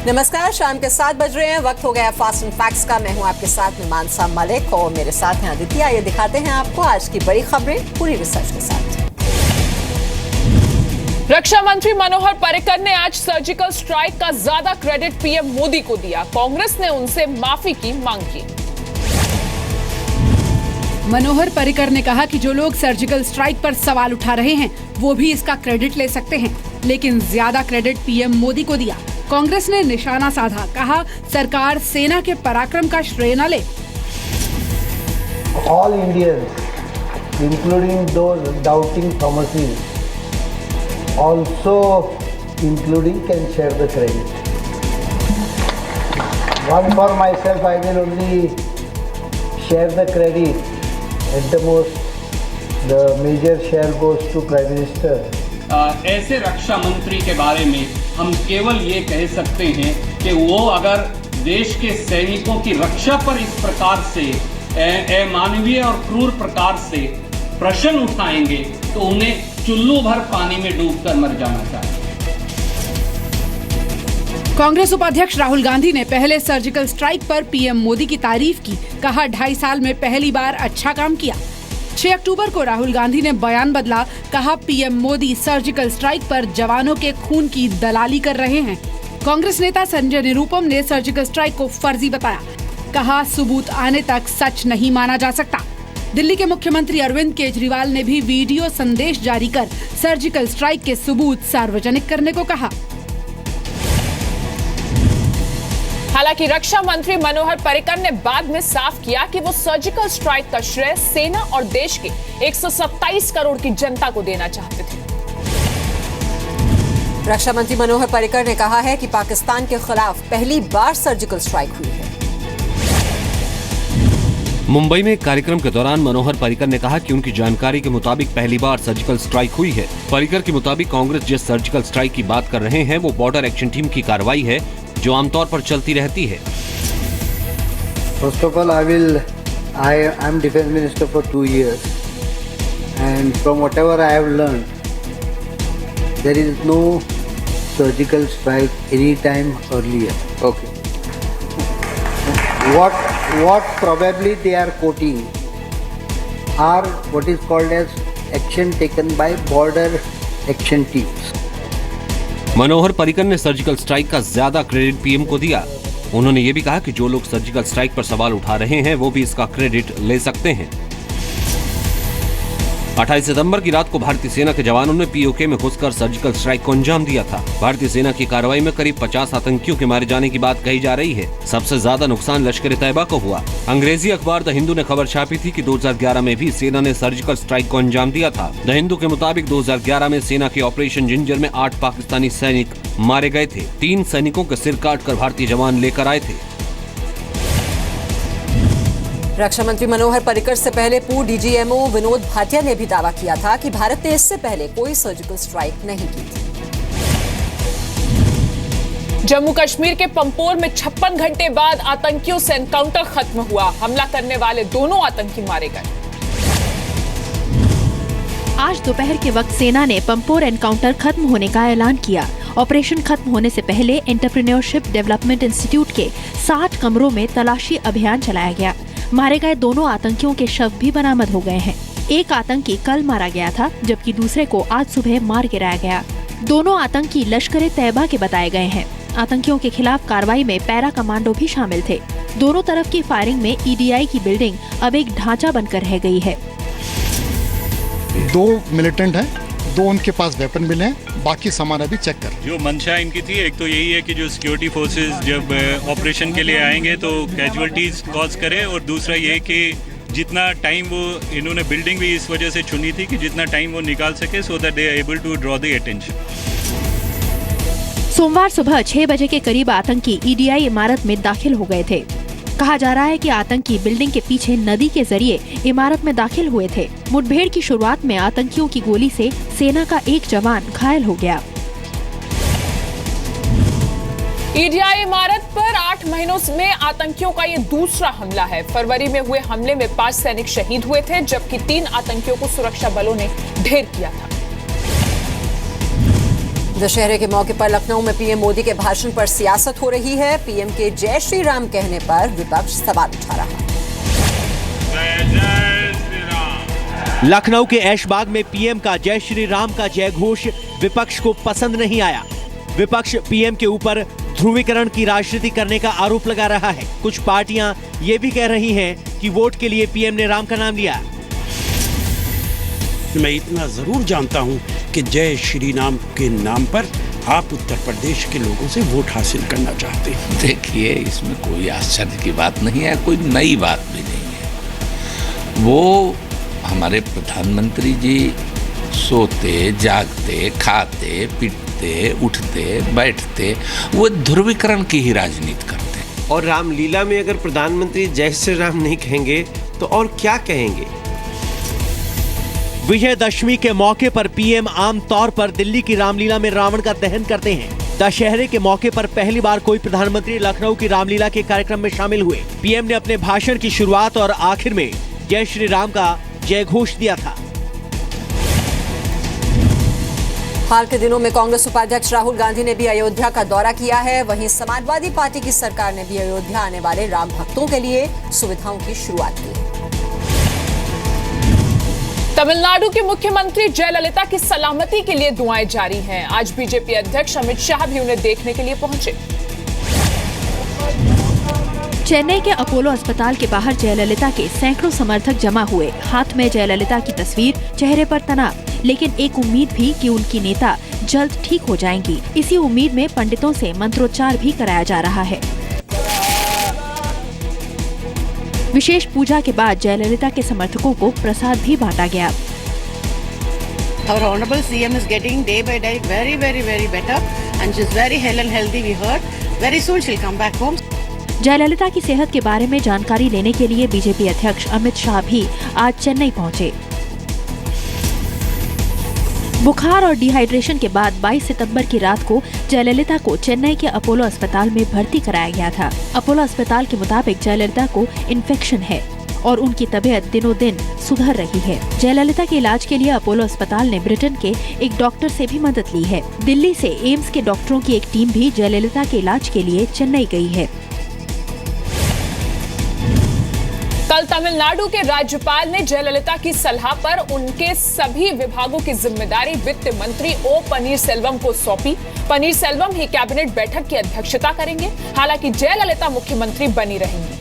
नमस्कार, शाम के 7 बज रहे हैं। वक्त हो गया फास्ट एंड फैक्ट्स का। मैं हूं आपके साथ में मानसा मलिक और मेरे साथ हैं आदित्य। ये दिखाते हैं आपको आज की बड़ी खबरें पूरी रिसर्च के साथ। रक्षा मंत्री मनोहर पर्रिकर ने आज सर्जिकल स्ट्राइक का ज्यादा क्रेडिट पीएम मोदी को दिया। कांग्रेस ने उनसे माफी की मांग की। मनोहर पर्रिकर ने कहा कि जो लोग सर्जिकल स्ट्राइक पर सवाल उठा रहे हैं वो भी इसका क्रेडिट ले सकते हैं, लेकिन ज्यादा क्रेडिट पीएम मोदी को दिया। कांग्रेस ने निशाना साधा, कहा सरकार सेना के पराक्रम का श्रेय न ले। All Indians, including those doubting Thomases, also including can share the credit. One for myself, I will only share the credit. At the most, the major share goes to Prime Minister. ऐसे रक्षा मंत्री के बारे में हम केवल ये कह सकते हैं कि वो अगर देश के सैनिकों की रक्षा पर इस प्रकार से अमानवीय और क्रूर प्रकार से प्रश्न उठाएंगे तो उन्हें चुल्लू भर पानी में डूबकर मर जाना चाहिए। कांग्रेस उपाध्यक्ष राहुल गांधी ने पहले सर्जिकल स्ट्राइक पर पीएम मोदी की तारीफ की, कहा 2.5 साल में पहली बार अच्छा काम किया। 6 अक्टूबर को राहुल गांधी ने बयान बदला, कहा पीएम मोदी सर्जिकल स्ट्राइक पर जवानों के खून की दलाली कर रहे हैं। कांग्रेस नेता संजय निरुपम ने सर्जिकल स्ट्राइक को फर्जी बताया, कहा सबूत आने तक सच नहीं माना जा सकता। दिल्ली के मुख्यमंत्री अरविंद केजरीवाल ने भी वीडियो संदेश जारी कर सर्जिकल स्ट्राइक के सबूत सार्वजनिक करने को कहा। हालांकि रक्षा मंत्री मनोहर पर्रिकर ने बाद में साफ किया कि वो सर्जिकल स्ट्राइक का श्रेय सेना और देश के 127 करोड़ की जनता को देना चाहते थे। रक्षा मंत्री मनोहर पर्रिकर ने कहा है कि पाकिस्तान के खिलाफ पहली बार सर्जिकल स्ट्राइक हुई है। मुंबई में एक कार्यक्रम के दौरान मनोहर पर्रिकर ने कहा कि उनकी जानकारी के मुताबिक पहली बार सर्जिकल स्ट्राइक हुई है। पर्रिकर के मुताबिक कांग्रेस जिस सर्जिकल स्ट्राइक की बात कर रहे हैं वो बॉर्डर एक्शन टीम की कार्रवाई है जो आमतौर पर चलती रहती है। First of all, I am defense minister for 2 years, and from whatever I have learned, there is no surgical strike any time earlier. Okay. What probably they are quoting are what is called as action taken by border action teams. Manohar Parrikar ने surgical strike का ज्यादा credit PM को दिया। उन्होंने ये भी कहा कि जो लोग सर्जिकल स्ट्राइक पर सवाल उठा रहे हैं वो भी इसका क्रेडिट ले सकते हैं। 28 सितंबर की रात को भारतीय सेना के जवानों ने पीओके में घुसकर सर्जिकल स्ट्राइक को अंजाम दिया था। भारतीय सेना की कार्रवाई में करीब 50 आतंकियों के मारे जाने की बात कही जा रही है। सबसे ज्यादा नुकसान लश्कर तैयबा को हुआ। अंग्रेजी अखबार द हिंदू ने खबर छापी थी कि 2011 में भी सेना ने सर्जिकल स्ट्राइक को अंजाम दिया था। द हिंदू के मुताबिक 2011 में सेना के ऑपरेशन जिंजर में 8 पाकिस्तानी सैनिक मारे गए थे। 3 सैनिकों के सिर काटकर भारतीय जवान लेकर आए थे। रक्षा मंत्री मनोहर पर्रिकर से पहले पूर्व डीजीएमओ विनोद भाटिया ने भी दावा किया था कि भारत ने इससे पहले कोई सर्जिकल स्ट्राइक नहीं की थी। जम्मू कश्मीर के पंपोर में 56 घंटे बाद आतंकियों से एनकाउंटर खत्म हुआ। हमला करने वाले दोनों आतंकी मारे गए। आज दोपहर के वक्त सेना ने पंपोर एनकाउंटर खत्म होने का ऐलान किया। ऑपरेशन खत्म होने से पहले एंटरप्रेन्योरशिप डेवलपमेंट इंस्टीट्यूट के 60 कमरों में तलाशी अभियान चलाया गया। मारे गए दोनों आतंकियों के शव भी बरामद हो गए हैं। एक आतंकी कल मारा गया था, जबकि दूसरे को आज सुबह मार गिराया गया। दोनों आतंकी लश्कर तैयबा के बताए गए हैं। आतंकियों के खिलाफ कार्रवाई में पैरा कमांडो भी शामिल थे। दोनों तरफ की फायरिंग में ईडीआई की बिल्डिंग अब एक ढांचा बनकर रह गई है। 2 मिलिटेंट हैं, 2 उनके पास वेपन मिले हैं, बाकी सामान अभी चेक कर। जो मंशा इनकी थी, एक तो यही है कि जो सिक्योरिटी फोर्सेस जब ऑपरेशन के लिए आएंगे तो कैजुअलिटीज कॉज करें, और दूसरा ये कि जितना टाइम वो इन्होंने बिल्डिंग भी इस वजह से चुनी थी कि जितना टाइम वो निकाल सके so that they are able to draw the attention. सोमवार सुबह 6 बजे के करीब आतंकी ईडीआई इमारत में दाखिल हो गए थे। कहा जा रहा है कि आतंकी बिल्डिंग के पीछे नदी के जरिए इमारत में दाखिल हुए थे। मुठभेड़ की शुरुआत में आतंकियों की गोली से सेना का एक जवान घायल हो गया। ईडीआई इमारत पर 8 महीनों में आतंकियों का ये दूसरा हमला है। फरवरी में हुए हमले में 5 सैनिक शहीद हुए थे, जबकि 3 आतंकियों को सुरक्षा बलों ने ढेर किया था। दशहरे के मौके पर लखनऊ में पीएम मोदी के भाषण पर सियासत हो रही है। पीएम के जय श्री राम कहने पर विपक्ष सवाल उठा रहा है। लखनऊ के ऐशबाग में पीएम का जय श्री राम का जय घोष विपक्ष को पसंद नहीं आया। विपक्ष पीएम के ऊपर ध्रुवीकरण की राजनीति करने का आरोप लगा रहा है। कुछ पार्टियां ये भी कह रही हैं कि वोट के लिए पीएम ने राम का नाम लिया। मैं इतना जरूर जानता हूं कि जय श्री राम के नाम पर आप उत्तर प्रदेश के लोगों से वोट हासिल करना चाहते हैं। देखिए, इसमें कोई आश्चर्य की बात नहीं है, कोई नई बात भी नहीं है। वो हमारे प्रधानमंत्री जी सोते, जागते, खाते, पीटते, उठते, बैठते, वो ध्रुवीकरण की ही राजनीति करते हैं। और रामलीला में अगर प्रधानमंत्री जय श्री राम नहीं कहेंगे तो और क्या कहेंगे? विजयदशमी के मौके पर पीएम आम तौर पर दिल्ली की रामलीला में रावण का दहन करते हैं। दशहरे के मौके पर पहली बार कोई प्रधानमंत्री लखनऊ की रामलीला के कार्यक्रम में शामिल हुए। पीएम ने अपने भाषण की शुरुआत और आखिर में जय श्री राम का जय घोष दिया था। हाल के दिनों में कांग्रेस उपाध्यक्ष राहुल गांधी ने भी अयोध्या का दौरा किया है। वहीं समाजवादी पार्टी की सरकार ने भी अयोध्या आने वाले राम भक्तों के लिए सुविधाओं की शुरुआत की है। तमिलनाडु के मुख्यमंत्री जयललिता की सलामती के लिए दुआएं जारी हैं। आज बीजेपी अध्यक्ष अमित शाह भी उन्हें देखने के लिए पहुंचे। चेन्नई के अपोलो अस्पताल के बाहर जयललिता के सैकड़ों समर्थक जमा हुए। हाथ में जयललिता की तस्वीर, चेहरे पर तनाव, लेकिन एक उम्मीद भी कि उनकी नेता जल्द ठीक हो जाएंगी। इसी उम्मीद में पंडितों से मंत्रोच्चार भी कराया जा रहा है। विशेष पूजा के बाद जयललिता के समर्थकों को प्रसाद भी बांटा गया। Our honorable CM is getting day by day very better and she's very hale and healthy. We heard very soon she'll come back home. Jayalalithaa की सेहत के बारे में जानकारी लेने के लिए बीजेपी अध्यक्ष अमित शाह भी आज चेन्नई पहुंचे। बुखार और डिहाइड्रेशन के बाद 22 सितंबर की रात को जयललिता को चेन्नई के अपोलो अस्पताल में भर्ती कराया गया था। अपोलो अस्पताल के मुताबिक जयललिता को इन्फेक्शन है और उनकी तबीयत दिनों दिन सुधर रही है। जयललिता के इलाज के लिए अपोलो अस्पताल ने ब्रिटेन के एक डॉक्टर से भी मदद ली है। दिल्ली से एम्स के डॉक्टरों की एक टीम भी जयललिता के इलाज के लिए चेन्नई गई है। कल तमिलनाडु के राज्यपाल ने जयललिता की सलाह पर उनके सभी विभागों की जिम्मेदारी वित्त मंत्री ओ पनीरसेल्वम को सौंपी। पनीरसेल्वम ही कैबिनेट बैठक की अध्यक्षता करेंगे। हालांकि जयललिता मुख्यमंत्री बनी रहेंगी।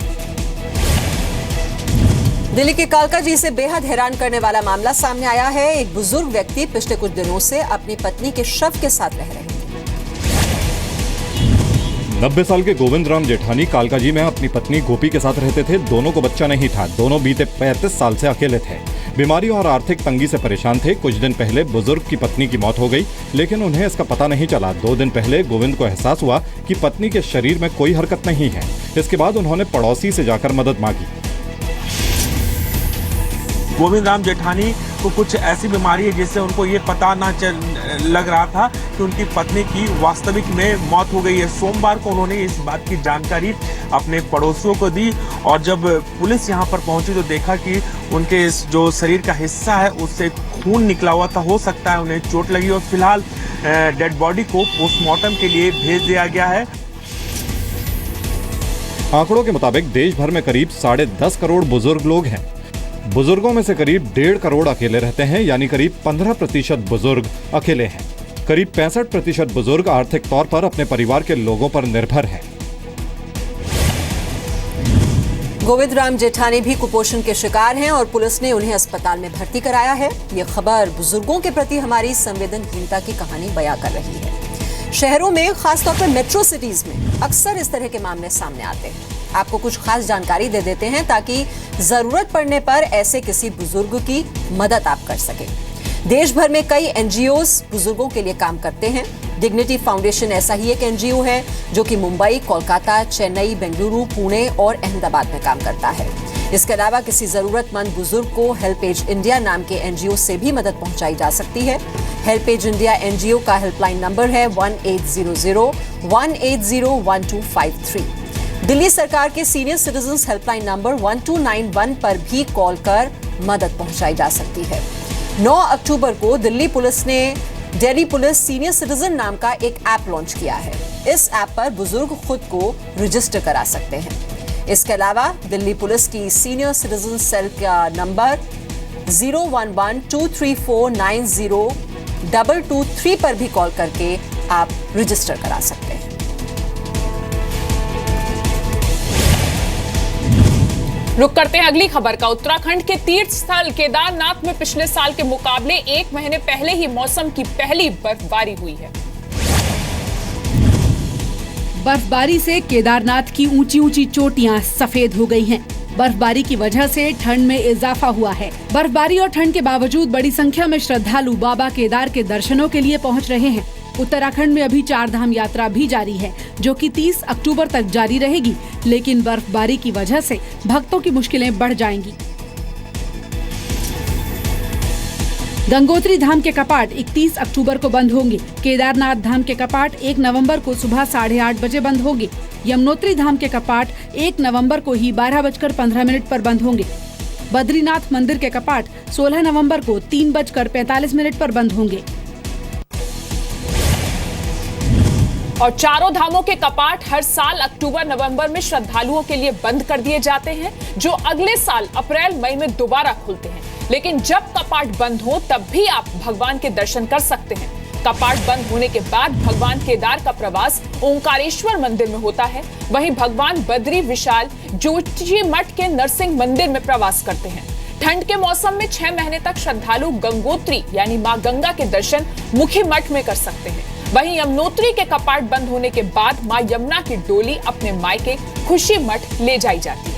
दिल्ली के कालकाजी से बेहद हैरान करने वाला मामला सामने आया है। एक बुजुर्ग व्यक्ति पिछले कुछ दिनों से अपनी पत्नी के शव के साथ रह रहे हैं। 90 साल के गोविंद राम जेठानी कालकाजी में अपनी पत्नी गोपी के साथ रहते थे। दोनों को बच्चा नहीं था। दोनों बीते 35 साल से अकेले थे। बीमारी और आर्थिक तंगी से परेशान थे। कुछ दिन पहले बुजुर्ग की पत्नी की मौत हो गई, लेकिन उन्हें इसका पता नहीं चला। 2 दिन पहले गोविंद को एहसास हुआ कि पत्नी के शरीर में कोई हरकत नहीं है। इसके बाद उन्होंने पड़ोसी से जाकर मदद मांगी। गोविंद राम जेठानी को कुछ ऐसी बीमारी है जिससे उनको ये पता ना लग रहा था कि उनकी पत्नी की वास्तविक में मौत हो गई है। सोमवार को उन्होंने इस बात की जानकारी अपने पड़ोसियों को दी और जब पुलिस यहाँ पर पहुंची तो देखा कि उनके जो शरीर का हिस्सा है उससे खून निकला हुआ था। हो सकता है उन्हें चोट लगी और फिलहाल डेड बॉडी को पोस्टमार्टम के लिए भेज दिया गया है। आंकड़ों के मुताबिक देश भर में करीब 10.5 करोड़ बुजुर्ग लोग हैं। बुजुर्गों में से करीब 1.5 करोड़ अकेले रहते हैं, यानी करीब 15% बुजुर्ग अकेले हैं। करीब 65% बुजुर्ग आर्थिक तौर पर अपने परिवार के लोगों पर निर्भर हैं। गोविंद राम जेठानी भी कुपोषण के शिकार हैं और पुलिस ने उन्हें अस्पताल में भर्ती कराया है। ये खबर बुजुर्गों के प्रति हमारी संवेदनहीनता की कहानी बयां कर रही है। शहरों में, खासतौर पर मेट्रो सिटीज में अक्सर इस तरह के मामले सामने आते हैं। आपको कुछ खास जानकारी दे देते हैं ताकि जरूरत पड़ने पर ऐसे किसी बुजुर्ग की मदद आप कर सकें। देश भर में कई एनजीओज बुजुर्गों के लिए काम करते हैं। डिग्निटी फाउंडेशन ऐसा ही एक एनजीओ है जो कि मुंबई, कोलकाता, चेन्नई, बेंगलुरु, पुणे और अहमदाबाद में काम करता है। इसके अलावा किसी जरूरतमंद बुजुर्ग को हेल्पेज इंडिया नाम के एनजीओ से भी मदद पहुंचाई जा सकती है। हेल्पेज इंडिया एनजीओ का हेल्पलाइन नंबर है 1800-180-1253। दिल्ली सरकार के सीनियर सिटीजन्स हेल्पलाइन नंबर 1291 पर भी कॉल कर मदद पहुंचाई जा सकती है। 9 अक्टूबर को दिल्ली पुलिस ने दिल्ली पुलिस सीनियर सिटीजन नाम का एक ऐप लॉन्च किया है। इस ऐप पर बुजुर्ग खुद को रजिस्टर करा सकते हैं। इसके अलावा दिल्ली पुलिस की सीनियर सिटीजन सेल का नंबर 011-234-90-223 पर भी कॉल करके आप रजिस्टर करा सकते हैं। रुक करते हैं अगली खबर का। उत्तराखंड के तीर्थ स्थल केदारनाथ में पिछले साल के मुकाबले 1 महीने पहले ही मौसम की पहली बर्फबारी हुई है। बर्फबारी से केदारनाथ की ऊंची ऊंची चोटियां सफेद हो गई हैं। बर्फबारी की वजह से ठंड में इजाफा हुआ है। बर्फबारी और ठंड के बावजूद बड़ी संख्या में श्रद्धालु बाबा केदार के दर्शनों के लिए पहुंच रहे हैं। उत्तराखंड में अभी 4 धाम यात्रा भी जारी है, जो कि 30 अक्टूबर तक जारी रहेगी, लेकिन बर्फबारी की वजह से भक्तों की मुश्किलें बढ़ जाएंगी। गंगोत्री धाम के कपाट 31 अक्टूबर को बंद होंगे। केदारनाथ धाम के कपाट 1 नवंबर को सुबह 8:30 बजे बंद होंगे। यमुनोत्री धाम के कपाट 1 नवंबर को ही 12:15 पर बंद होंगे। बद्रीनाथ मंदिर के कपाट 16 नवंबर को 3:45 पर बंद होंगे। और चारों धामों के कपाट हर साल अक्टूबर नवंबर में श्रद्धालुओं के लिए बंद कर दिए जाते हैं, जो अगले साल अप्रैल मई में दोबारा खुलते हैं। लेकिन जब कपाट बंद हो तब भी आप भगवान के दर्शन कर सकते हैं। कपाट बंद होने के बाद भगवान केदार का प्रवास ओंकारेश्वर मंदिर में होता है। वहीं भगवान बद्री विशाल जोशीमठ के नरसिंह मंदिर में प्रवास करते हैं। ठंड के मौसम में 6 महीने तक श्रद्धालु गंगोत्री यानी मां गंगा के दर्शन मुखी मठ में कर सकते हैं। वहीं यमुनोत्री के कपाट बंद होने के बाद मां यमुना की डोली अपने मायके खुशी मठ ले जाई जाती है।